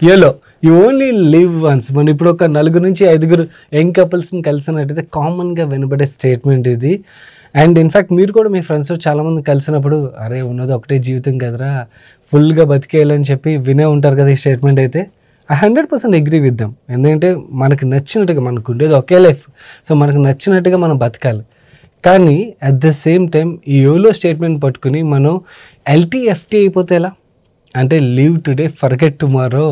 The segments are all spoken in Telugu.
YOLO you only live once. మనం ఇప్పుడు ఒక 4 నుంచి 5 యంగ్ కపుల్స్ని కలిసినట్టయితే కామన్గా వినబడే స్టేట్మెంట్ ఇది. అండ్ ఇన్ఫ్యాక్ట్ మీరు కూడా మీ ఫ్రెండ్స్తో చాలామంది కలిసినప్పుడు అరే ఉన్నది ఒకటే జీవితం కదరా, ఫుల్గా బతికేయాలని చెప్పి వినే ఉంటారు కదా ఈ స్టేట్మెంట్. అయితే I 100% అగ్రీ విత్ దెమ్. ఎందుకంటే మనకు నచ్చినట్టుగా, మనకు ఉండేది ఒకే లైఫ్, సో మనకు నచ్చినట్టుగా మనం బతకాలి. కానీ అట్ ద సేమ్ టైం ఈ యోలో స్టేట్మెంట్ పట్టుకుని మనం ఎల్టీఎఫ్టీ అయిపోతే ఎలా అంటే లీవ్ టుడే ఫర్గెట్ టుమారో.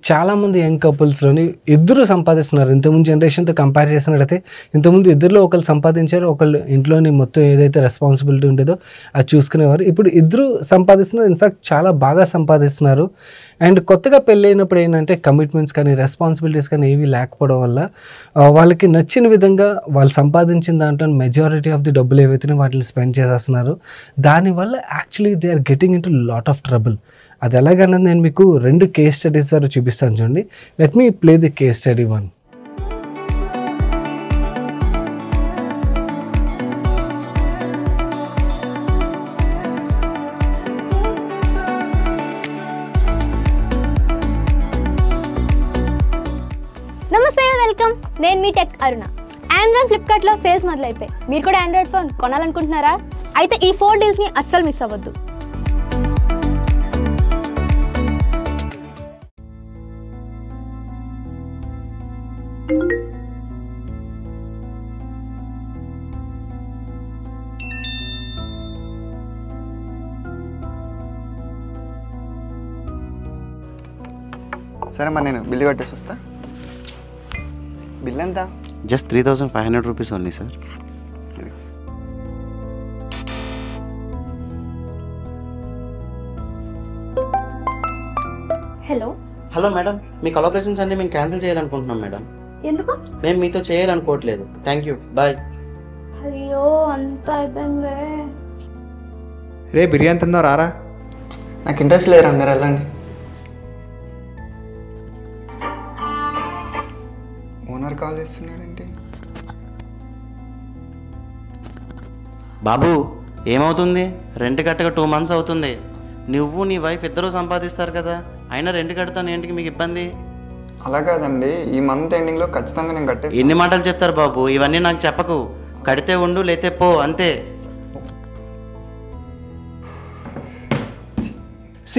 చాలామంది యంగ్ కపుల్స్లోని ఇద్దరు సంపాదిస్తున్నారు. ఇంతకుముందు జనరేషన్తో కంపేర్ చేసినట్టయితే ఇంతకుముందు ఇద్దరులో ఒకళ్ళు సంపాదించారు, ఒకళ్ళు ఇంట్లోని మొత్తం ఏదైతే రెస్పాన్సిబిలిటీ ఉండేదో అది చూసుకునేవారు. ఇప్పుడు ఇద్దరు సంపాదిస్తున్నారు, ఇన్ఫ్యాక్ట్ చాలా బాగా సంపాదిస్తున్నారు. అండ్ కొత్తగా పెళ్ళైనప్పుడు ఏంటంటే కమిట్మెంట్స్ కానీ రెస్పాన్సిబిలిటీస్ కానీ ఏవి లేకపోవడం వల్ల వాళ్ళకి నచ్చిన విధంగా వాళ్ళు సంపాదించిన దాంట్లో మెజారిటీ ఆఫ్ ది డబ్బులు ఏవైతే వాటిని స్పెండ్ చేసేస్తున్నారు. దానివల్ల actually they are getting into lot of trouble. అది ఎలాగన్నది నేను మీకు 2 కేస్ స్టడీస్ వరకు చూపిస్తాను చూడండి. Let me play the case study 1. నమస్తే, వెల్కమ్. నేను మీ టెక్ అరుణ. అమెజాన్, ఫ్లిప్కార్ట్లో సేల్స్ మొదలైపోయి మీరు కూడా ఆండ్రాయిడ్ ఫోన్ కొనాలనుకుంటున్నారా? అయితే ఈ 4 డీల్స్ని అస్సలు మిస్ అవ్వద్దు. సరే మరి నేను బిల్లు కట్టేసి వస్తా. బిల్ ఎంత? Just 3,500 rupees only sir. Hello madam, మీ కొలాబరేషన్స్ అన్ని మేము క్యాన్సిల్ చేయాలనుకుంటున్నాం మేడం. ఎందుకు? మేము మీతో చేయాలనుకోవట్లేదు. Thank you, bye. అయ్యో అంత అయిపోయింది. రే బిర్యానీ తిందా రారా? నాకు ఇంట్రెస్ట్ లేరా, మీరు వెళ్ళండి. Owner call చేస్తున్నారేంటి? బాబు ఏమవుతుంది? రెంట్ కట్టగా 2 months అవుతుంది. నువ్వు నీ వైఫ్ ఇద్దరూ సంపాదిస్తారు కదా, అయినా రెంట్ కడతాను ఏంటికి మీకు ఇబ్బంది? అలా కాదండి, ఈ మంత్ ఎండింగ్లో ఖచ్చితంగా నేను కట్టేసి. ఎన్ని మాటలు చెప్తారు బాబు, ఇవన్నీ నాకు చెప్పకు. కడితే ఉండు, లేతే పో, అంతే.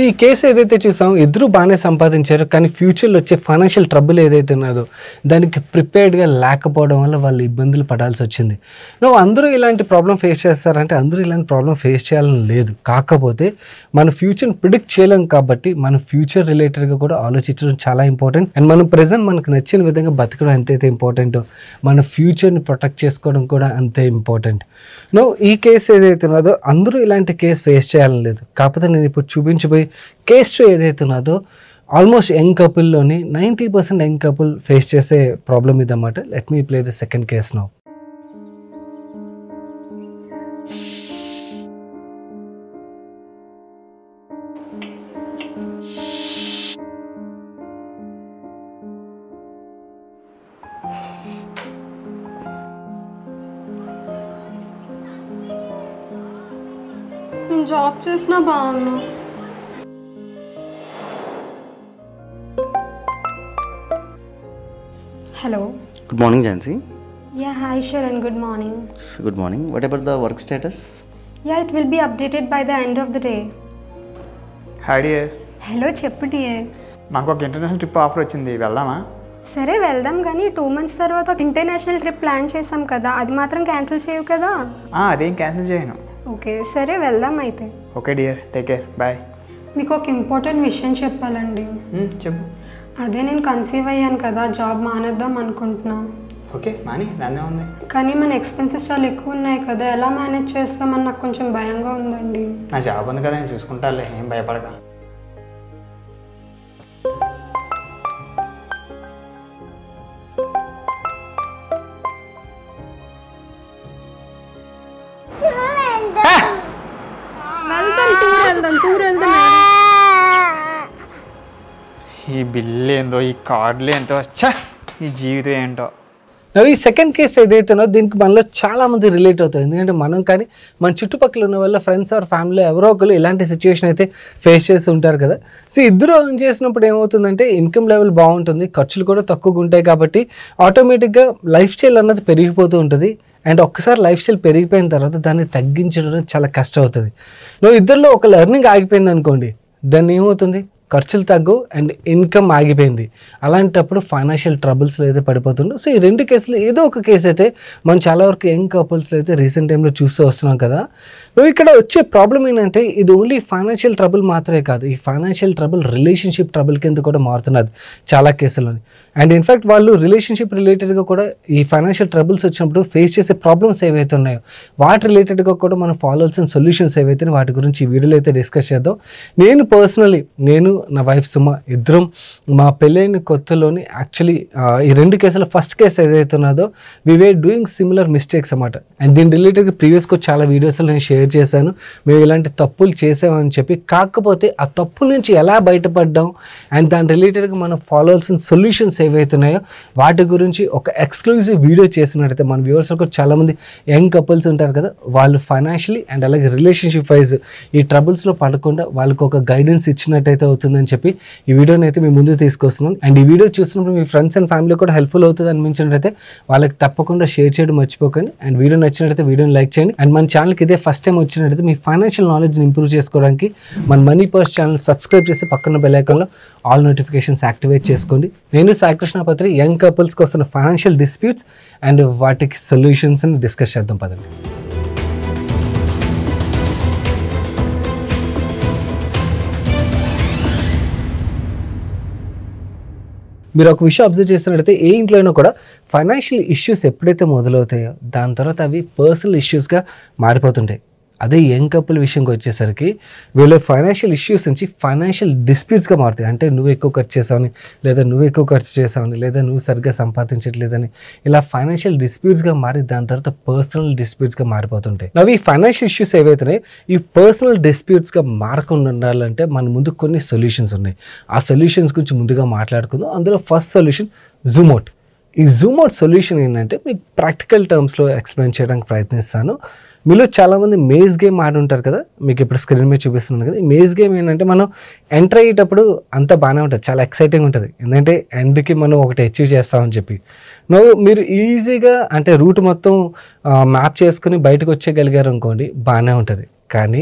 ఈ కేసు ఏదైతే చూసామో ఇద్దరు బాగానే సంపాదించారు, కానీ ఫ్యూచర్లో వచ్చే ఫైనాన్షియల్ ట్రబుల్ ఏదైతే ఉన్నదో దానికి ప్రిపేర్డ్గా లేకపోవడం వల్ల వాళ్ళు ఇబ్బందులు పడాల్సి వచ్చింది. నువ్వు అందరూ ఇలాంటి ప్రాబ్లం ఫేస్ చేస్తారంటే అందరూ ఇలాంటి ప్రాబ్లం ఫేస్ చేయాలని లేదు. కాకపోతే మన ఫ్యూచర్ని ప్రిడిక్ట్ చేయలేం కాబట్టి మన ఫ్యూచర్ రిలేటెడ్గా కూడా ఆలోచించడం చాలా ఇంపార్టెంట్. అండ్ మనం ప్రెజెంట్ మనకు నచ్చిన విధంగా బతకడం ఎంతైతే ఇంపార్టెంటో మన ఫ్యూచర్ని ప్రొటెక్ట్ చేసుకోవడం కూడా అంతే ఇంపార్టెంట్. ఈ కేసు ఏదైతే ఉన్నదో అందరూ ఇలాంటి కేసు ఫేస్ చేయాలని లేదు. కాకపోతే నేను ఇప్పుడు చూపించబోయే కేస్ ఏదైతే ఉన్నదో ఆల్మోస్ట్ యంగ్ కపుల్లోని 90% యంగ్ కపుల్ ఫేస్ చేసే ప్రాబ్లం ఇదన్నమాట. Let me play the second case now. నేను జాబ్ చేసినా బాగున్నా. Hello, good morning Jhansi. Yeah hi Sharon, good morning. Good morning. What about the work status? Yeah it will be updated by the end of the day. Hi dear. Hello, చెప్పు డియర్. మాకు ఒక ఇంటర్నేషనల్ ట్రిప్ ఆఫర్ వచ్చింది, వెళ్దామా? సరే వెళ్దాం, కానీ 2 months తర్వాత ఒక ఇంటర్నేషనల్ ట్రిప్ ప్లాన్ చేసాం కదా, అది మాత్రం క్యాన్సిల్ చేయవు కదా? అదేం క్యాన్సిల్ చేయను. ఓకే సరే వెళ్దాం అయితే. Okay dear, take care, bye. మీకు ఒక ఇంపార్టెంట్ విషయం చెప్పాలండి. చెప్పు. అదే నేను కన్సీవ్ అయ్యాను కదా, జాబ్ మానేద్దాం అనుకుంటున్నా. ఓకే మాని, దాన్నే ఉంది. కానీ మన ఎక్స్పెన్సెస్ చాలా ఎక్కువ ఉన్నాయి కదా, ఎలా మేనేజ్ చేస్తామని నాకు కొంచెం భయంగా ఉందండి. నా జాబ్ ఉంది కదా, నేను చూసుకుంటాలే, ఏం భయపడక. టూర్ వెళ్దాం. ఈ బిల్లు ఏందో, ఈ కార్డులు ఏంటో, ఈ జీవితం ఏంటో. ఈ సెకండ్ కేసు ఏదైతేనో దీనికి మనలో చాలామంది రిలేట్ అవుతుంది. ఎందుకంటే మనం కానీ మన చుట్టుపక్కల ఉన్న వాళ్ళ ఫ్రెండ్స్ ఆర్ ఫ్యామిలీ ఎవరో ఒకరు ఇలాంటి సిచ్యువేషన్ అయితే ఫేస్ చేసి ఉంటారు కదా. సో ఇద్దరు ఎర్న్ చేసినప్పుడు ఏమవుతుందంటే ఇన్కమ్ లెవెల్ బాగుంటుంది, ఖర్చులు కూడా తక్కువగా ఉంటాయి కాబట్టి ఆటోమేటిక్గా లైఫ్ స్టైల్ అన్నది పెరిగిపోతూ ఉంటుంది. అండ్ ఒక్కసారి లైఫ్ స్టైల్ పెరిగిపోయిన తర్వాత దాన్ని తగ్గించడం చాలా కష్టం అవుతుంది. ఇద్దరిలో ఒక లెర్నింగ్ ఆగిపోయింది అనుకోండి, దాన్ని ఏమవుతుంది, ఖర్చులు తగ్గు అండ్ ఇన్కమ్ ఆగిపోయింది. అలాంటప్పుడు ఫైనాన్షియల్ ట్రబుల్స్లో అయితే పడిపోతుండు. సో ఈ రెండు కేసులు ఏదో ఒక కేసు అయితే మనం చాలా వరకు యంగ్ కపుల్స్లో అయితే రీసెంట్ టైంలో చూస్తూ వస్తున్నాం కదా. ఇక్కడ వచ్చే ప్రాబ్లం ఏంటంటే ఇది ఓన్లీ ఫైనాన్షియల్ ట్రబుల్ మాత్రమే కాదు, ఈ ఫైనాన్షియల్ ట్రబుల్ రిలేషన్షిప్ ట్రబుల్ కింద కూడా మారుతున్నది చాలా కేసుల్లోని. అండ్ ఇన్ఫ్యాక్ట్ వాళ్ళు రిలేషన్షిప్ రిలేటెడ్గా కూడా ఈ ఫైనాన్షియల్ ట్రబుల్స్ వచ్చినప్పుడు ఫేస్ చేసే ప్రాబ్లమ్స్ ఏవైతే ఉన్నాయో వాటి రిలేటెడ్గా కూడా మనం ఫాలో అవ్వాల్సిన సొల్యూషన్స్ ఏవైతే వాటి గురించి ఈ వీడియోలో అయితే డిస్కస్ చేద్దాం. నేను నా వైఫ్ సుమ ఇద్దరం మా పెళ్ళైన కొత్తలోని యాక్చువల్లీ ఈ రెండు కేసుల ఫస్ట్ కేసు ఏదైతే ఉన్నదో వి వేర్ డూయింగ్ సిమిలర్ మిస్టేక్స్ అన్నమాట. అండ్ దీని రిలేటెడ్గా ప్రీవియస్గా చాలా వీడియోస్లో నేను షేర్ చేశాను, మేము ఇలాంటి తప్పులు చేసామని చెప్పి. కాకపోతే ఆ తప్పుల నుంచి ఎలా బయటపడ్డాం అండ్ దాని రిలేటెడ్గా మనం ఫాలో అవ్వాల్సిన సొల్యూషన్స్ ఏవైతే ఉన్నాయో వాటి గురించి ఒక ఎక్స్క్లూజివ్ వీడియో చేసినట్టయితే మన వ్యూవర్స్ కూడా చాలామంది యంగ్ కపుల్స్ ఉంటారు కదా, వాళ్ళు ఫైనాన్షియలీ అండ్ అలాగే రిలేషన్షిప్ వైజ్ ఈ ట్రబుల్స్లో పడకుండా వాళ్ళకి ఒక గైడెన్స్ ఇచ్చినట్టయితే అవుతుందని చెప్పి ఈ వీడియోని అయితే మీ ముందు తీసుకొస్తున్నాను. అండ్ ఈ వీడియో చూస్తున్నప్పుడు మీ ఫ్రెండ్స్ అండ్ ఫ్యామిలీ కూడా హెల్ప్ఫుల్ అవుతుంది అనిపించినట్టయితే వాళ్ళకి తప్పకుండా షేర్ చేయడం మర్చిపోకండి. అండ్ వీడియో నచ్చినట్టయితే వీడియోని లైక్ చేయండి. అండ్ మన ఛానల్కి ఇదే ఫస్ట్ టైం వచ్చినట్టయితే మీ ఫైనాన్షియల్ నాలెడ్జ్ని ఇంప్రూవ్ చేసుకోవడానికి మన మనీ పర్స్ ఛానల్ సబ్స్క్రైబ్ చేసి పక్కన బెల్ ఐకాన్లో ఆల్ నోటిఫికేషన్స్ యాక్టివేట్ చేసుకోండి. నేను సాయి కృష్ణ పత్రి యంగ్ కపుల్స్కి వస్తున్న ఫైనాన్షియల్ డిస్ప్యూట్స్ అండ్ వాటికి సొల్యూషన్స్ని డిస్కస్ చేద్దాం పదండి. మీరు ఒక విషయం అబ్జర్వ్ చేసినట్టయితే ఏ ఇంట్లో అయినా కూడా ఫైనాన్షియల్ ఇష్యూస్ ఎప్పుడైతే మొదలవుతాయో దాని తర్వాత అవి పర్సనల్ ఇష్యూస్గా మారిపోతుంటాయి. అదే యంగ్ కపుల్ విషయంకి వచ్చేసరికి వీళ్ళ ఫైనాన్షియల్ ఇష్యూస్ నుంచి ఫైనాన్షియల్ డిస్ప్యూట్స్గా మారుతాయి. అంటే నువ్వు ఎక్కువ ఖర్చు చేసావని, లేదా నువ్వు ఎక్కువ ఖర్చు చేసావని, లేదా నువ్వు సరిగ్గా సంపాదించట్లేదని ఇలా ఫైనాన్షియల్ డిస్ప్యూట్స్గా మారి దాని తర్వాత పర్సనల్ డిస్ప్యూట్స్గా మారిపోతుంటాయి. ఈ ఫైనాన్షియల్ ఇష్యూస్ ఏవైతున్నాయి ఈ పర్సనల్ డిస్ప్యూట్స్గా మారకుండా ఉండాలంటే మన ముందు కొన్ని సొల్యూషన్స్ ఉన్నాయి. ఆ సొల్యూషన్స్ గురించి ముందుగా మాట్లాడుకుందాం. అందులో ఫస్ట్ సొల్యూషన్ జూమ్ అవుట్. ఈ జూమ్ అవుట్ సొల్యూషన్ ఏంటంటే మీకు ప్రాక్టికల్ టర్మ్స్లో ఎక్స్ప్లెయిన్ చేయడానికి ప్రయత్నిస్తాను. మీలో చాలామంది మేజ్ గేమ్ ఆడి ఉంటారు కదా, మీకు ఇప్పుడు స్క్రీన్ మీద చూపిస్తున్నాను కదా. ఈ మేజ్ గేమ్ ఏంటంటే మనం ఎంటర్ అయ్యేటప్పుడు అంతా బాగానే ఉంటుంది, చాలా ఎక్సైటింగ్ ఉంటుంది. ఎందుకంటే ఎండ్కి మనం ఒకటి అచీవ్ చేస్తామని చెప్పి మీరు ఈజీగా అంటే రూట్ మొత్తం మ్యాప్ చేసుకుని బయటకు వచ్చేయగలిగారు అనుకోండి, బాగానే ఉంటుంది. కానీ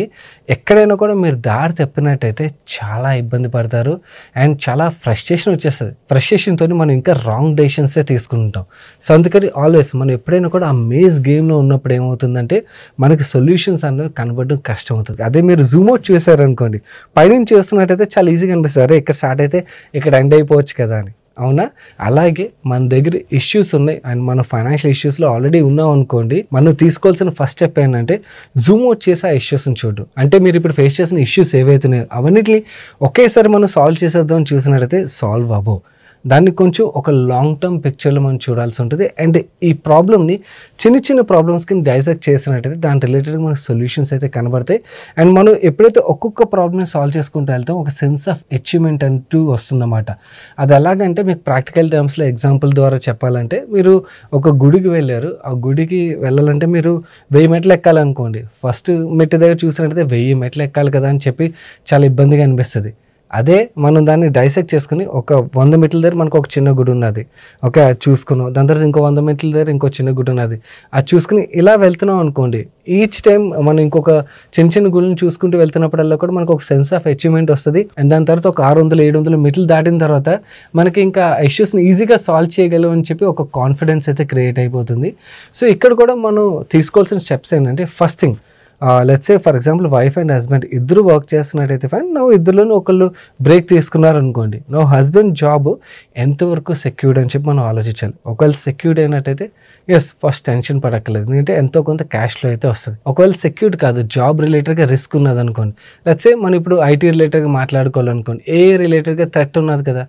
ఎక్కడైనా కూడా మీరు దారి తప్పినట్టయితే చాలా ఇబ్బంది పడతారు అండ్ చాలా ఫ్రస్ట్రేషన్ వచ్చేస్తుంది. ఫ్రస్ట్రేషన్తో మనం ఇంకా రాంగ్ డెసిషన్సే తీసుకుంటాం. సో అందుకని ఆల్వేస్ మనం ఎప్పుడైనా కూడా ఆ మేజ్ గేమ్లో ఉన్నప్పుడు ఏమవుతుందంటే మనకి సొల్యూషన్స్ అనేవి కనబడడం కష్టం అవుతుంది. అదే మీరు జూమ్ అవుట్ చేశారనుకోండి, పైనుంచి చేస్తున్నట్టయితే చాలా ఈజీగా అనిపిస్తుంది, అరే ఇక్కడ స్టార్ట్ అయితే ఇక్కడ ఎండ్ అయిపోవచ్చు కదా అని. అవునా? అలాగే మన దగ్గర ఇష్యూస్ ఉన్నాయి అండ్ మన ఫైనాన్షియల్ ఇష్యూస్లో ఆల్రెడీ ఉన్నాం అనుకోండి, మనం తీసుకోవాల్సిన ఫస్ట్ స్టెప్ ఏంటంటే జూమ్ అవుట్ చేసి ఆ ఇష్యూస్ని చూడడం. అంటే మీరు ఇప్పుడు ఫేస్ చేసిన ఇష్యూస్ ఏవైతున్నాయో అవన్నిటిని ఒకేసారి మనం సాల్వ్ చేసేద్దాం చూసినట్టయితే సాల్వ్ అవ్వవు. దాన్ని కొంచెం ఒక లాంగ్ టర్మ్ పిక్చర్లో మనం చూడాల్సి ఉంటుంది. అండ్ ఈ ప్రాబ్లమ్ని చిన్న చిన్న ప్రాబ్లమ్స్కి డైసెక్ట్ చేసినట్టయితే దాని రిలేటెడ్గా మనకు సొల్యూషన్స్ అయితే కనబడతాయి. అండ్ మనం ఎప్పుడైతే ఒక్కొక్క ప్రాబ్లమ్ని సాల్వ్ చేసుకుంటూ వెళ్తాం ఒక సెన్స్ ఆఫ్ అచీవ్మెంట్ అంటూ వస్తుందన్నమాట. అది ఎలాగంటే మీకు ప్రాక్టికల్ టర్మ్స్లో ఎగ్జాంపుల్ ద్వారా చెప్పాలంటే, మీరు ఒక గుడికి వెళ్ళారు, ఆ గుడికి వెళ్ళాలంటే మీరు 1000 మెట్లు ఎక్కాలనుకోండి. ఫస్ట్ మెట్టు దగ్గర చూసినట్టయితే 1000 మెట్లు ఎక్కాలి కదా అని చెప్పి చాలా ఇబ్బందిగా అనిపిస్తుంది. అదే మనం దాన్ని డైసెక్ట్ చేసుకుని ఒక 100 మెట్ల దగ్గర మనకు ఒక చిన్న గుడి ఉన్నది, ఓకే అది చూసుకున్నాం. దాని తర్వాత ఇంకో 100 మెట్ల దగ్గర ఇంకో చిన్న గుడి ఉన్నది, అది చూసుకుని ఇలా వెళ్తున్నాం అనుకోండి. ఈచ్ టైం మనం ఇంకొక చిన్న చిన్న గుడిని చూసుకుంటూ వెళ్తున్నప్పుడల్లా కూడా మనకు ఒక సెన్స్ ఆఫ్ అచీవ్మెంట్ వస్తుంది. అండ్ దాని తర్వాత ఒక 600-700 మెట్లు దాటిన తర్వాత మనకి ఇంకా ఇష్యూస్ని ఈజీగా సాల్వ్ చేయగలం అని చెప్పి ఒక కాన్ఫిడెన్స్ అయితే క్రియేట్ అయిపోతుంది. సో ఇక్కడ కూడా మనం తీసుకోవాల్సిన స్టెప్స్ ఏంటంటే, first thing let's say for example wife and husband ఇద్దరు వర్క్ చేస్తున్నట్టయితే ఫైన్, నువ్వు ఇద్దరులోనూ ఒకళ్ళు బ్రేక్ తీసుకున్నారనుకోండి, నువ్వు హస్బెండ్ జాబ్ ఎంతవరకు సెక్యూర్డ్ అని చెప్పి మనం ఆలోచించాలి. ఒకవేళ సెక్యూర్డ్ అయినట్టయితే ఫస్ట్ టెన్షన్ పడక్కర్లేదు, ఎందుకంటే ఎంతో కొంత క్యాష్లో అయితే వస్తుంది. ఒకవేళ సెక్యూర్డ్ కాదు, జాబ్ రిలేటెడ్గా రిస్క్ ఉన్నది అనుకోండి, లెట్స్ సే మనం ఇప్పుడు ఐటీ రిలేటెడ్గా మాట్లాడుకోవాలనుకోండి, ఏ రిలేటెడ్గా థ్రెట్ ఉన్నది కదా.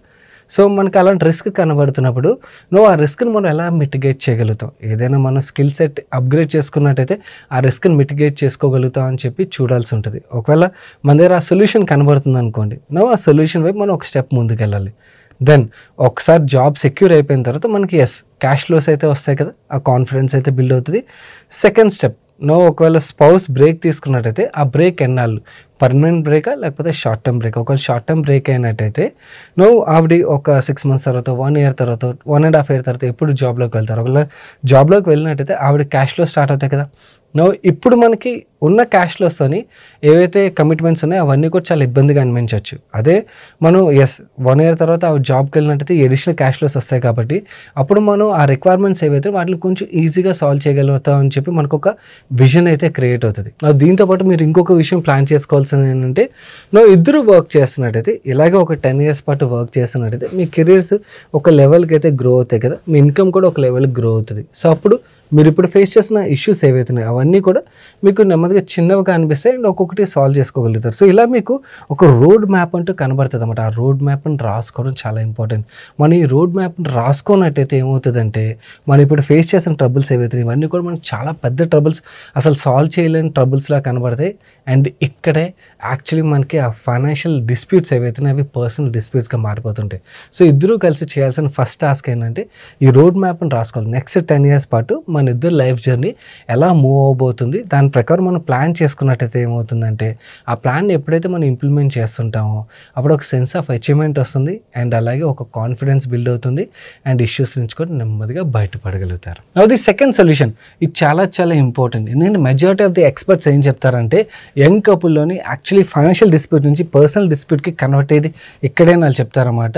సో మనకు అలాంటి రిస్క్ కనబడుతున్నప్పుడు నువ్వు ఆ రిస్క్ని మనం ఎలా మిటిగేట్ చేయగలుగుతాం, ఏదైనా మనం స్కిల్ సెట్ అప్గ్రేడ్ చేసుకున్నట్టయితే ఆ రిస్క్ని మిటిగేట్ చేసుకోగలుగుతాం అని చెప్పి చూడాల్సి ఉంటుంది. ఒకవేళ మన దగ్గర ఆ సొల్యూషన్ కనబడుతుంది అనుకోండి, నువ్వు ఆ సొల్యూషన్ వైపు మనం ఒక స్టెప్ ముందుకు వెళ్ళాలి. దెన్ ఒకసారి జాబ్ సెక్యూర్ అయిపోయిన తర్వాత మనకి క్యాష్ ఫ్లోస్ అయితే వస్తాయి కదా, ఆ కాన్ఫిడెన్స్ అయితే బిల్డ్ అవుతుంది. సెకండ్ స్టెప్, ఒకవేళ స్పౌస్ బ్రేక్ తీసుకున్నట్టయితే ఆ బ్రేక్ ఎన్నాళ్ళు, పర్మనెంట్ బ్రేకా లేకపోతే షార్ట్ టర్మ్ బ్రేక్. ఒకవేళ షార్ట్ టర్మ్ బ్రేక్ అయినట్టయితే ఆవిడ ఒక 6 months తర్వాత, 1 year తర్వాత, 1.5 year తర్వాత ఎప్పుడు జాబ్లోకి వెళ్తారు. ఒకవేళ జాబ్లోకి వెళ్ళినట్టయితే ఆవిడ క్యాష్ ఫ్లో స్టార్ట్ అవుతాయి కదా. ఇప్పుడు మనకి ఉన్న క్యాష్ ఫ్లోస్తోని ఏవైతే కమిట్మెంట్స్ ఉన్నాయో అవన్నీ కూడా చాలా ఇబ్బందిగా అనిపించవచ్చు. అదే మనం 1 year తర్వాత ఆ జాబ్కి వెళ్ళినట్టయితే ఎడిషనల్ క్యాష్ ఫ్లోస్ వస్తాయి కాబట్టి అప్పుడు మనం ఆ రిక్వైర్మెంట్స్ ఏవైతే వాటిని కొంచెం ఈజీగా సాల్వ్ చేయగలుగుతాం అని చెప్పి మనకు ఒక విజన్ అయితే క్రియేట్ అవుతుంది. దీంతోపాటు మీరు ఇంకొక విషయం ప్లాన్ చేసుకోవాల్సింది ఏంటంటే, ఇద్దరు వర్క్ చేస్తున్నట్టయితే, ఇలాగే ఒక 10 years పాటు వర్క్ చేస్తున్నట్టయితే మీ కెరీర్స్ ఒక లెవెల్కి అయితే గ్రో అవుతాయి కదా, మీ ఇన్కమ్ కూడా ఒక లెవెల్కి గ్రో అవుతుంది. సో అప్పుడు మీరు ఇప్పుడు ఫేస్ చేసిన ఇష్యూస్ ఏవైతున్నాయో అవన్నీ కూడా మీకు నెమ్మదిగా చిన్నవిగా అనిపిస్తాయి అండ్ ఒక్కొక్కటి సాల్వ్ చేసుకోగలుగుతారు. సో ఇలా మీకు ఒక రోడ్ మ్యాప్ అంటూ కనబడుతుంది అన్నమాట. ఆ రోడ్ మ్యాప్ని రాసుకోవడం చాలా ఇంపార్టెంట్. మనం ఈ రోడ్ మ్యాప్ని రాసుకున్నట్టయితే ఏమవుతుందంటే, మనం ఇప్పుడు ఫేస్ చేసిన ట్రబుల్స్ ఏవైతున్నాయి ఇవన్నీ కూడా మనకు చాలా పెద్ద ట్రబుల్స్, అసలు సాల్వ్ చేయలేని ట్రబుల్స్లా కనబడతాయి. అండ్ ఇక్కడే యాక్చువల్లీ మనకి ఆ ఫైనాన్షియల్ డిస్ప్యూట్స్ ఏవైతున్నాయి అవి పర్సనల్ డిస్ప్యూట్స్గా మారిపోతుంటాయి. సో ఇద్దరూ కలిసి చేయాల్సిన ఫస్ట్ టాస్క్ ఏంటంటే ఈ రోడ్ మ్యాప్ని రాసుకోవాలి. నెక్స్ట్ 10 years పాటు మన ఇద్దరు లైఫ్ జర్నీ ఎలా మూవ్ అవబోతుంది, దాని ప్రకారం మనం ప్లాన్ చేసుకున్నట్టయితే ఏమవుతుందంటే, ఆ ప్లాన్ ఎప్పుడైతే మనం ఇంప్లిమెంట్ చేస్తుంటామో అప్పుడు ఒక సెన్స్ ఆఫ్ అచీవ్మెంట్ వస్తుంది అండ్ అలాగే ఒక కాన్ఫిడెన్స్ బిల్డ్ అవుతుంది అండ్ ఇష్యూస్ నుంచి కూడా నెమ్మదిగా బయటపడగలుగుతారు. ది సెకండ్ సొల్యూషన్, ఇది చాలా చాలా ఇంపార్టెంట్. ఎందుకంటే మెజారిటీ ఆఫ్ ది ఎక్స్పర్ట్స్ ఏం చెప్తారంటే, యంగ్ కపుల్లోని యాక్చువల్లీ ఫైనాన్షియల్ డిస్ప్యూట్ నుంచి పర్సనల్ డిస్ప్యూట్కి కన్వర్ట్ అయ్యేది ఇక్కడే వాళ్ళు చెప్తారన్నమాట.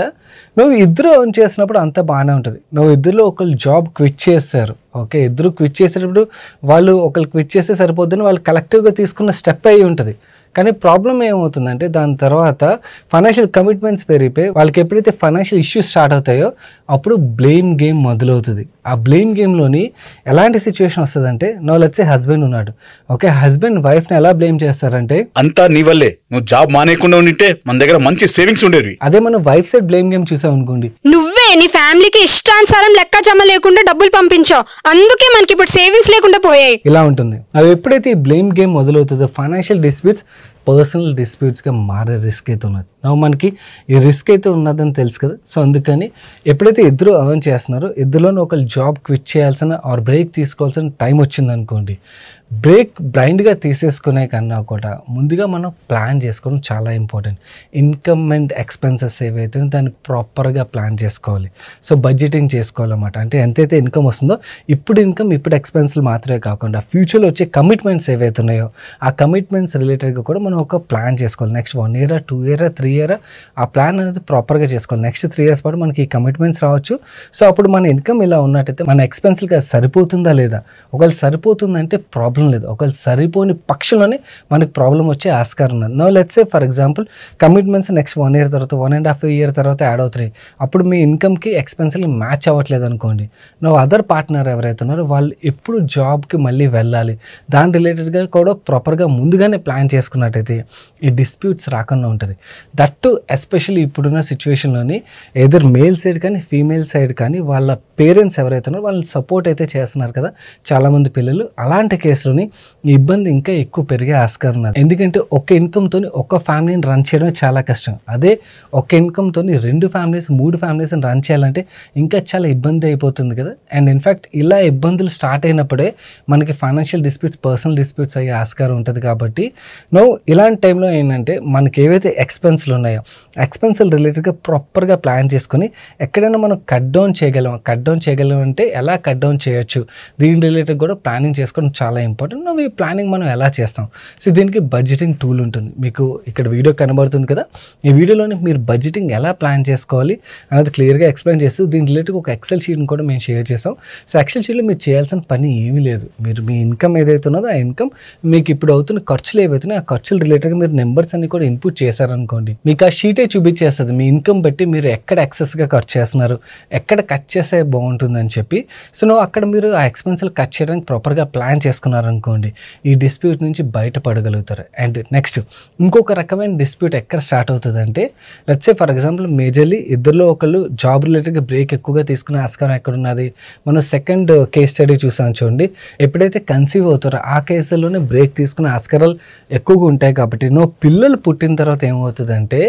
ఇద్దరు ఎర్న్ చేసినప్పుడు అంతా బాగానే ఉంటుంది. ఇద్దరులో ఒకళ్ళు జాబ్ క్విట్ చేస్తారు, ఓకే, ఇద్దరు క్విట్ చేసేటప్పుడు వాళ్ళు ఒకళ్ళు క్విట్ చేస్తే సరిపోద్దని వాళ్ళు కలెక్టివ్గా తీసుకున్న స్టెప్ అయి ఉంటుంది. కానీ ప్రాబ్లం ఏమవుతుందంటే, దాని తర్వాత ఫైనాన్షియల్ కమిట్మెంట్స్ పెరిగిపోయి వాళ్ళకి ఎప్పుడైతే ఫైనాన్షియల్ ఇష్యూస్ స్టార్ట్ అవుతాయో అప్పుడు బ్లేమ్ గేమ్ మొదలవుతుంది. ఆ బ్లేమ్ గేమ్లోని ఎలాంటి సిచ్యువేషన్ వస్తుందంటే, లెట్స్ సే హస్బెండ్ ఉన్నాడు, ఓకే, హస్బెండ్ వైఫ్ని ఎలా బ్లేమ్ చేస్తారంటే, అంతా నీ వల్లే, నువ్వు జాబ్ మానేయకుండా ఉంటే మన దగ్గర మంచి సేవింగ్స్ ఉండేవి. అదే మనం వైఫ్ సైడ్ బ్లేమ్ గేమ్ చూసాం అనుకోండి, నువ్వే నీ ఫ్యామిలీకి ఇష్టానుసారం లెక్క జమ లేకుండా డబ్బులు పంపించావు, అందుకే మనకి ఇప్పుడు సేవింగ్స్ లేకుండా పోయాయి, ఇలా ఉంటుంది. అవి ఎప్పుడైతే ఈ బ్లేమ్ గేమ్ మొదలవుతుందో ఫైనాన్షియల్ డిస్ప్యూట్స్ పర్సనల్ డిస్ప్యూట్స్గా మారే రిస్క్ అయితే ఉన్నది. మనకి ఈ రిస్క్ అయితే ఉన్నదని తెలుసు కదా. సో అందుకని ఎప్పుడైతే ఇద్దరు ఎర్న్ చేస్తున్నారో ఇద్దరులోనూ ఒకళ్ళు జాబ్ క్విట్ చేయాల్సిన ఆర్ బ్రేక్ తీసుకోవాల్సిన టైం వచ్చిందనుకోండి, బ్రేక్ బ్లైండ్గా తీసేసుకునే కన్నా కూడా ముందుగా మనం ప్లాన్ చేసుకోవడం చాలా ఇంపార్టెంట్. ఇన్కమ్ అండ్ ఎక్స్పెన్సెస్ ఏవైతే దాన్ని ప్రాపర్గా ప్లాన్ చేసుకోవాలి. సో బడ్జెటింగ్ చేసుకోవాలన్నమాట. అంటే ఎంతైతే ఇన్కమ్ వస్తుందో ఇప్పుడు ఇన్కమ్ ఇప్పుడు ఎక్స్పెన్స్లు మాత్రమే కాకుండా ఫ్యూచర్లో వచ్చే కమిట్మెంట్స్ ఏవైతే ఉన్నాయో ఆ కమిట్మెంట్స్ రిలేటెడ్గా కూడా మనం ఒక ప్లాన్ చేసుకోవాలి. నెక్స్ట్ 1 year 2 year 3 year ఆ ప్లాన్ అనేది ప్రాపర్గా చేసుకోవాలి. నెక్స్ట్ 3 years పాటు మనకి ఈ కమిట్మెంట్స్ రావచ్చు. సో అప్పుడు మన ఇన్కమ్ ఇలా ఉన్నట్టయితే మన ఎక్స్పెన్స్లకి సరిపోతుందా లేదా, ఒకవేళ సరిపోతుందంటే ప్రాబ్లం లేదు, ఒకవేళ సరిపోని పక్షంలోనే మనకి ప్రాబ్లం వచ్చే ఆస్కారం ఉన్నది. Let's say for example commitments next 1 year తర్వాత 1.5 year తర్వాత యాడ్ అవుతాయి. అప్పుడు మీ ఇన్కమ్కి ఎక్స్పెన్స్కి మ్యాచ్ అవ్వట్లేదు అనుకోండి, అదర్ పార్ట్నర్ ఎవరైతే ఉన్నారో వాళ్ళు ఎప్పుడు జాబ్కి మళ్ళీ వెళ్ళాలి, దాని రిలేటెడ్గా కూడా ప్రాపర్గా ముందుగానే ప్లాన్ చేసుకున్నట్టయితే ఈ డిస్ప్యూట్స్ రాకుండా ఉంటుంది. దట్టు ఎస్పెషల్లీ ఇప్పుడున్న సిచ్యువేషన్లోని ఎదర్ మేల్ సైడ్ కానీ ఫీమేల్ సైడ్ కానీ వాళ్ళ పేరెంట్స్ ఎవరైతే ఉన్నారో వాళ్ళని సపోర్ట్ అయితే చేస్తున్నారు కదా చాలామంది పిల్లలు. అలాంటి కేసులోని ఈ ఇబ్బంది ఇంకా ఎక్కువ పెరిగే ఆస్కారం ఉన్నది. ఎందుకంటే ఒక ఇన్కమ్తో ఒక ఫ్యామిలీని రన్ చేయడం చాలా కష్టం. అదే ఒక ఇన్కమ్తో 2 ఫ్యామిలీస్ 3 ఫ్యామిలీస్ని రన్ చేయాలంటే ఇంకా చాలా ఇబ్బంది అయిపోతుంది కదా. అండ్ ఇన్ఫ్యాక్ట్ ఇలా ఇబ్బందులు స్టార్ట్ అయినప్పుడే మనకి ఫైనాన్షియల్ డిస్ప్యూట్స్ పర్సనల్ డిస్ప్యూట్స్ అయ్యే ఆస్కారం ఉంటుంది. కాబట్టి ఇలాంటి టైంలో ఏంటంటే మనకి ఏవైతే ఎక్స్పెన్స్లు ఉన్నాయో ఎక్స్పెన్స్లు రిలేటెడ్గా ప్రాపర్గా ప్లాన్ చేసుకొని ఎక్కడైనా మనం కట్ డౌన్ చేయగలం అంటే ఎలా కట్ డౌన్ చేయొచ్చు, దీని రిలేటెడ్ కూడా ప్లానింగ్ చేసుకోవడం చాలా ఇంపార్టెంట్. ఈ ప్లానింగ్ మనం ఎలా చేస్తాం, సో దీనికి బడ్జెటింగ్ టూల్ ఉంటుంది. మీకు ఇక్కడ వీడియో కనబడుతుంది కదా, ఈ వీడియోలోని మీరు బడ్జెటింగ్ ఎలా ప్లాన్ చేసుకోవాలి అనేది క్లియర్గా ఎక్స్ప్లెయిన్ చేస్తూ దీని రిలేటెడ్ ఒక ఎక్సెల్ షీట్ని కూడా మేము షేర్ చేస్తాం. సో ఎక్సెల్ షీట్లో మీరు చేయాల్సిన పని ఏమీ లేదు. మీరు మీ ఇన్కమ్ ఏదైతే ఉన్నదో ఆ ఇన్కమ్ మీకు ఇప్పుడు అవుతున్న ఖర్చులు ఏవైతున్నాయో ఆ ఖర్చులు రిలేటెడ్గా మీరు నెంబర్స్ అన్ని కూడా ఇన్పుట్ చేశారనుకోండి, మీకు ఆ షీటే చూపించేస్తుంది మీ ఇన్కమ్ బట్టి మీరు ఎక్కడ ఎక్సెస్గా ఖర్చు చేస్తున్నారు, ఎక్కడ కట్ చేస్తే బాగుంటుందని చెప్పి. సో అక్కడ మీరు ఆ ఎక్స్పెన్స్లు కట్ చేయడానికి ప్రాపర్గా ప్లాన్ చేసుకున్నారు ఉన్నారనుకోండి, ఈ డిస్ప్యూట్ నుంచి బయటపడగలుగుతారు. అండ్ నెక్స్ట్ ఇంకొక రకమైన డిస్ప్యూట్ ఎక్కడ స్టార్ట్ అవుతుందంటే, let's say for example majorly ఇద్దరిలో ఒకళ్ళు జాబ్ రిలేటెడ్గా బ్రేక్ ఎక్కువగా తీసుకునే ఆస్కారం ఎక్కడ ఉన్నది. మనం సెకండ్ కేస్ స్టడీ చూసాం చూడండి, ఎప్పుడైతే కన్సీవ్ అవుతారో ఆ కేసుల్లోనే బ్రేక్ తీసుకునే ఆస్కారాలు ఎక్కువగా ఉంటాయి. కాబట్టి పిల్లలు పుట్టిన తర్వాత ఏమవుతుందంటే,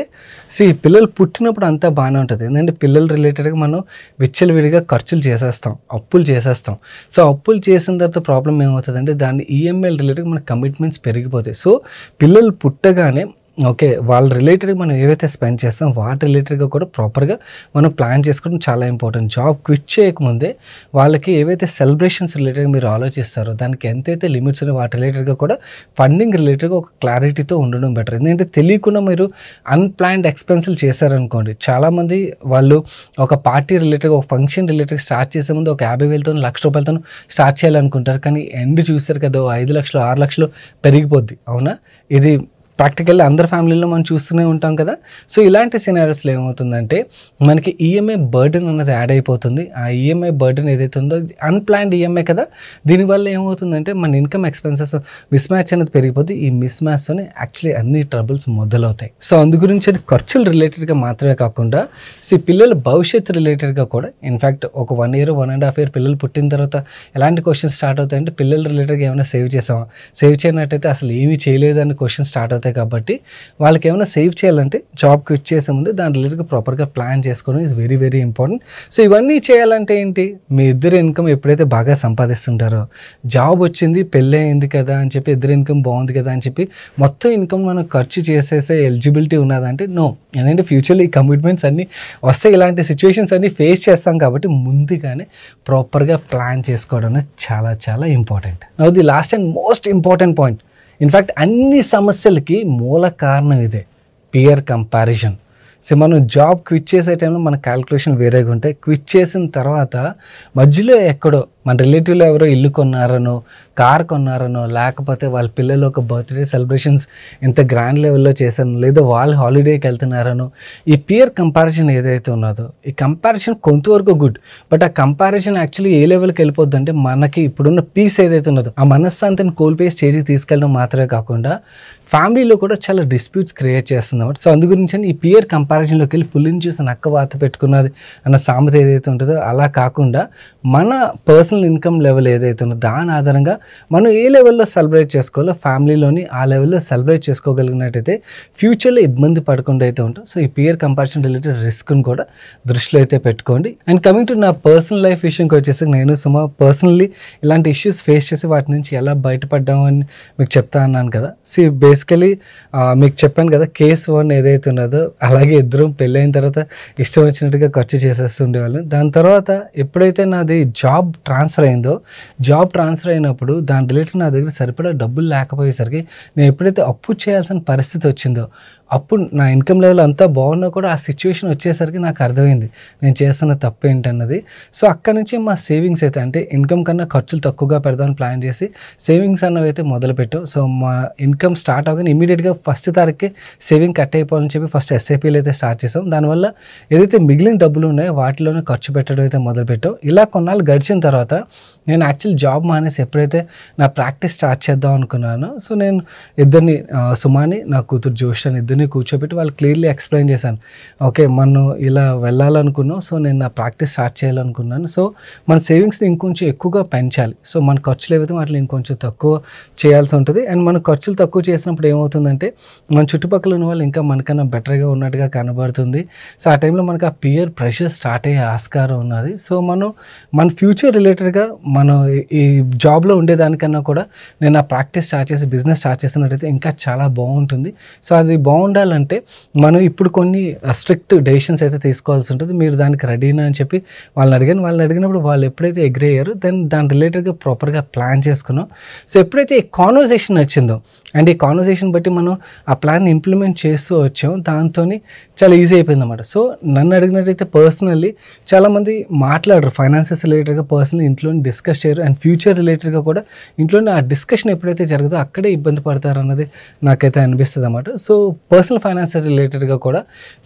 పిల్లలు పుట్టినప్పుడు అంతా బాగానే ఉంటుంది. ఎందుకంటే పిల్లలు రిలేటెడ్గా మనం విచ్చలవిడిగా ఖర్చులు చేసేస్తాం, అప్పులు చేసేస్తాం. సో అప్పులు చేసిన తర్వాత ప్రాబ్లం ఏమవుతుందంటే, దాన్ని ఈఎంఐ రిలేటెడ్గా మన కమిట్మెంట్స్ పెరిగిపోతాయి. సో పిల్లలు పుట్టగానే ఓకే వాళ్ళ రిలేటెడ్గా మనం ఏవైతే స్పెండ్ చేస్తాం వాటి రిలేటెడ్గా కూడా ప్రాపర్గా మనం ప్లాన్ చేసుకోవడం చాలా ఇంపార్టెంట్. జాబ్ క్విట్ చేయకముందే వాళ్ళకి ఏవైతే సెలబ్రేషన్స్ రిలేటెడ్గా మీరు ఆలోచిస్తారో దానికి ఎంతైతే లిమిట్స్ ఉన్నాయో వాటి రిలేటెడ్గా కూడా ఫండింగ్ రిలేటెడ్గా ఒక క్లారిటీతో ఉండడం బెటర్. ఎందుకంటే తెలియకుండా మీరు అన్ప్లాన్డ్ ఎక్స్పెన్సులు చేశారనుకోండి, చాలామంది వాళ్ళు ఒక పార్టీ రిలేటెడ్గా ఒక ఫంక్షన్ రిలేటెడ్గా స్టార్ట్ చేసే ముందు ఒక 50,000తో 1,00,000 రూపాయలతో స్టార్ట్ చేయాలనుకుంటారు. కానీ ఎండ్ చూస్తారు కదా 5 లక్షలు 6 లక్షలు పెరిగిపోద్ది. అవునా? ఇది ప్రాక్టికల్లీ అందరి ఫ్యామిలీలో మనం చూస్తూనే ఉంటాం కదా. సో ఇలాంటి సినారియోస్లో ఏమవుతుందంటే మనకి ఈఎంఐ బర్డెన్ అన్నది యాడ్ అయిపోతుంది. ఆ ఈఎంఐ బర్డెన్ ఏదైతే ఉందో అన్ప్లాన్డ్ ఈఎంఐ కదా, దీనివల్ల ఏమవుతుందంటే మన ఇన్కమ్ ఎక్స్పెన్సెస్ మిస్ మ్యాచ్ అనేది పెరిగిపోతుంది. ఈ మిస్ మ్యాచ్తోనే యాక్చువల్లీ అన్ని ట్రబుల్స్ మొదలవుతాయి. సో అందు గురించి అది ఖర్చులు రిలేటెడ్గా మాత్రమే కాకుండా పిల్లల భవిష్యత్తు రిలేటెడ్గా కూడా ఇన్ఫ్యాక్ట్ ఒక 1 year 1.5 year పిల్లలు పుట్టిన తర్వాత ఎలాంటి క్వశ్చన్స్ స్టార్ట్ అవుతాయంటే, పిల్లల రిలేటెడ్గా ఏమైనా సేవ్ చేసామా, సేవ్ చేయనట్టయితే అసలు ఏమీ చేయలేదు అనే క్వశ్చన్స్ స్టార్ట్ అవుతాయి. కాబట్టి వాళ్ళకి ఏమైనా సేవ్ చేయాలంటే జాబ్ క్విట్ చేసే ముందు దాని రిలేటెడ్గా ప్రాపర్గా ప్లాన్ చేసుకోవడం is very very important. So ఇవన్నీ చేయాలంటే ఏంటి, మీ ఇద్దరు ఇన్కమ్ ఎప్పుడైతే బాగా సంపాదిస్తుంటారో, జాబ్ వచ్చింది పెళ్ళి అయింది కదా అని చెప్పి ఇద్దరు ఇన్కమ్ బాగుంది కదా అని చెప్పి మొత్తం ఇన్కమ్ మనం ఖర్చు చేసేసే ఎలిజిబిలిటీ ఉన్నదంటే నో. ఎందుకంటే ఫ్యూచర్లో ఈ కమిట్మెంట్స్ అన్నీ వస్తే ఇలాంటి సిచ్యువేషన్స్ అన్నీ ఫేస్ చేస్తాం. కాబట్టి ముందుగానే ప్రాపర్గా ప్లాన్ చేసుకోవడం అనేది చాలా చాలా important. Now the last and most important point, in fact అన్ని సమస్యలకి మూల కారణం ఇదే, పియర్ కంపారిజన్. సో మనం జాబ్ క్విట్ చేసే టైంలో మన క్యాలిక్యులేషన్ వేరేగా ఉంటాయి. క్విట్ చేసిన తర్వాత మధ్యలో ఎక్కడో మన రిలేటివ్లో ఎవరో ఇల్లు కొన్నారనో, కార్ కొన్నారనో, లేకపోతే వాళ్ళ పిల్లలు ఒక బర్త్డే సెలబ్రేషన్స్ ఇంత గ్రాండ్ లెవెల్లో చేశారనో, లేదా వాళ్ళు హాలిడేకి వెళ్తున్నారనో, ఈ పియర్ కంపారిజన్ ఏదైతే ఉన్నదో ఈ కంపారిజన్ కొంతవరకు గుడ్. బట్ ఆ కంపారిజన్ యాక్చువల్లీ ఏ లెవెల్కి వెళ్ళిపోద్ది అంటే, మనకి ఇప్పుడున్న పీస్ ఏదైతే ఉన్నదో ఆ మనశ్శాంతిని కోల్పోయే స్టేజ్కి తీసుకెళ్ళడం మాత్రమే కాకుండా ఫ్యామిలీలో కూడా చాలా డిస్ప్యూట్స్ క్రియేట్ చేస్తుంది అన్నమాట. సో అందు గురించి ఈ పియర్ కంపారిజన్లోకి వెళ్ళి పుల్లిని చూసి నక్క వాత పెట్టుకున్నది అన్న సామెత ఏదైతే ఉంటుందో అలా కాకుండా మన పర్సనల్ ఇన్కమ్ లెవెల్ ఏదైతే ఉందో దాని ఆధారంగా మనం ఏ లెవెల్లో సెలబ్రేట్ చేసుకోవాలో ఫ్యామిలీలోని ఆ లెవెల్లో సెలబ్రేట్ చేసుకోగలిగినట్టయితే ఫ్యూచర్లో ఇబ్బంది పడకుండా అయితే ఉంటాం. సో ఈ పియర్ కంపారిజన్ రిలేటెడ్ రిస్క్ని కూడా దృష్టిలో అయితే పెట్టుకోండి. అండ్ కమింగ్ టు నా పర్సనల్ లైఫ్ విషయంకి వచ్చేసి, నేను పర్సనల్లీ ఇలాంటి ఇష్యూస్ ఫేస్ చేసి వాటి నుంచి ఎలా బయటపడ్డామని మీకు చెప్తా అన్నాను కదా. బేసికలీ మీకు చెప్పాను కదా, కేస్ 1 ఏదైతే ఉన్నదో అలాగే ఇద్దరం పెళ్ళైన తర్వాత ఇష్టం వచ్చినట్టుగా ఖర్చు చేసేస్తుండేవాళ్ళం. దాని తర్వాత ఎప్పుడైతే నాది జాబ్ ట్రాన్స్ఫర్ అయిందో, జాబ్ ట్రాన్స్ఫర్ అయినప్పుడు దాని రిలేటెడ్ నా దగ్గర సరిపడా డబ్బులు లేకపోయేసరికి నేను ఎప్పుడైతే అప్పు చేయాల్సిన పరిస్థితి వచ్చిందో, అప్పుడు నా ఇన్కమ్ లెవెల్ అంతా బాగున్నా కూడా ఆ సిచ్యువేషన్ వచ్చేసరికి నాకు అర్థమైంది నేను చేస్తున్న తప్పు ఏంటన్నది. సో అక్కడి నుంచి మా సేవింగ్స్ అయితే, అంటే ఇన్కమ్ కన్నా ఖర్చులు తక్కువగా పెడదామని ప్లాన్ చేసి సేవింగ్స్ అన్నవి అయితే మొదలుపెట్టాం. సో మా ఇన్కమ్ స్టార్ట్ అవగానే ఇమీడియట్గా 1st తారీఖుకి సేవింగ్ కట్ అయిపోవాలని చెప్పి ఫస్ట్ ఎస్ఐపీలు అయితే స్టార్ట్ చేసాం. దానివల్ల ఏదైతే మిగిలిన డబ్బులు ఉన్నాయో వాటిలోనే ఖర్చు పెట్టడం అయితే మొదలుపెట్టాం. ఇలా కొన్నాళ్ళు గడిచిన తర్వాత నేను యాక్చువల్ జాబ్ మానేసి ఎప్పుడైతే నా ప్రాక్టీస్ స్టార్ట్ చేద్దాం అనుకున్నానో, సో నేను ఇద్దరిని, సుమాని నా కూతురు జోష్ ఇద్దరిని కూర్చోబెట్టి వాళ్ళు క్లియర్లీ ఎక్స్ప్లెయిన్ చేశాను. ఓకే మనం ఇలా వెళ్ళాలనుకున్నాం, సో నేను నా ప్రాక్టీస్ స్టార్ట్ చేయాలనుకున్నాను. సో మన సేవింగ్స్ని ఇంకొంచెం ఎక్కువగా పెంచాలి. సో మన ఖర్చులు ఏవైతే వాటిని ఇంకొంచెం తక్కువ చేయాల్సి ఉంటుంది. అండ్ మన ఖర్చులు తక్కువ చేసినప్పుడు ఏమవుతుందంటే మన చుట్టుపక్కల ఉన్న వాళ్ళు ఇంకా మనకన్నా బెటర్గా ఉన్నట్టుగా కనబడుతుంది. సో ఆ టైంలో మనకు ఆ పియర్ ప్రెషర్ స్టార్ట్ అయ్యే ఆస్కారం ఉన్నది. సో మన ఫ్యూచర్ రిలేటెడ్గా మనం ఈ జాబ్లో ఉండేదానికన్నా కూడా నేను ఆ ప్రాక్టీస్ స్టార్ట్ చేసి బిజినెస్ స్టార్ట్ చేసినట్టయితే ఇంకా చాలా బాగుంటుంది. సో అది బాగుండాలంటే మనం ఇప్పుడు కొన్ని స్ట్రిక్ట్ డెసిషన్స్ అయితే తీసుకోవాల్సి ఉంటుంది. మీరు దానికి రెడీనా అని చెప్పి వాళ్ళని అడిగినప్పుడు వాళ్ళు ఎప్పుడైతే అగ్రీ అయ్యారో దాని రిలేటెడ్గా ప్రాపర్గా ప్లాన్ చేసుకున్నాం. సో ఎప్పుడైతే ఈ కాన్వర్సేషన్ వచ్చిందో అండ్ ఈ కాన్వర్సేషన్ బట్టి మనం ఆ ప్లాన్ ఇంప్లిమెంట్ చేస్తూ వచ్చాం, దాంతో చాలా ఈజీ అయిపోయింది అన్నమాట. సో నన్ను అడిగినట్టయితే పర్సనల్లీ చాలామంది మాట్లాడరు ఫైనాన్సెస్ రిలేటెడ్గా, పర్సనల్ ఇంట్లో డిస్కస్ చేయరు. అండ్ ఫ్యూచర్ రిలేటెడ్గా కూడా ఇంట్లోనే ఆ డిస్కషన్ ఎప్పుడైతే జరుగుతుందో అక్కడే ఇబ్బంది పడతారు అన్నది నాకైతే అనిపిస్తుంది అన్నమాట. సో పర్సనల్ ఫైనాన్స్ రిలేటెడ్గా కూడా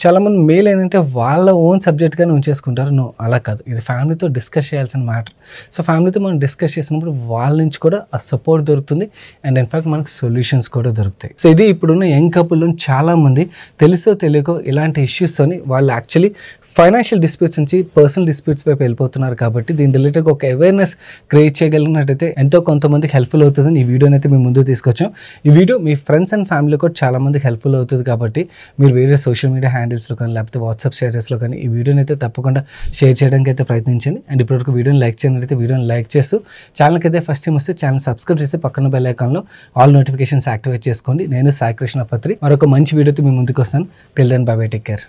చాలామంది మెయిల్ ఏంటంటే వాళ్ళ ఓన్ సబ్జెక్ట్గానే ఉంచేసుకుంటారు. నో, అలా కాదు, ఇది ఫ్యామిలీతో డిస్కస్ చేయాల్సిన మ్యాటర్. సో ఫ్యామిలీతో మనం డిస్కస్ చేసినప్పుడు వాళ్ళ నుంచి కూడా ఆ సపోర్ట్ దొరుకుతుంది అండ్ ఇన్ఫాక్ట్ మనకు సొల్యూషన్స్ కూడా దొరుకుతాయి. సో ఇది ఇప్పుడున్న యంగ్ కపుల్లో చాలామంది తెలుసో తెలియకో ఇలాంటి ఇష్యూస్తోని వాళ్ళు యాక్చువల్లీ ఫైనాన్షియల్ డిస్ప్యూట్స్ నుంచి పర్సనల్ డిస్ప్యూట్స్ వైపు వెళ్ళిపోతున్నారు. కాబట్టి దీని రిలేటెడ్గా ఒక అవేర్నెస్ క్రియేట్ చేయగలిగినట్టయితే ఎంతో కొంతమందికి హెల్ప్ఫుల్ అవుతుందని ఈ వీడియోని అయితే మేము ముందుకు తీసుకొచ్చాం. ఈ video me friends and family కూడా చాలామందికి హెల్ప్ఫుల్ అవుతుంది. కాబట్టి మీరు వేరే సోషల్ మీడియా హ్యాండిల్స్లో కానీ లేకపోతే వాట్సాప్ స్టేటస్లో కానీ ఈ వీడియోని అయితే తప్పకుండా షేర్ చేయడానికి అయితే ప్రయత్నించండి. అండ్ ఇప్పటివరకు వీడియోని లైక్ చేయనైతే వీడియోని లైక్ చేస్తూ ఛానల్కి అయితే ఫస్ట్ టైం వస్తే ఛానల్ సబ్స్క్రైబ్ చేసి పక్కన బెల్ ఐకాన్లో ఆల్ నోటిఫికేషన్స్ యాక్టివేట్ చేసుకోండి. నేను సాయి కృష్ణ పత్రి మరొక మంచి వీడియోతో మీ ముందుకు వస్తాను. Till then bye bye, take care.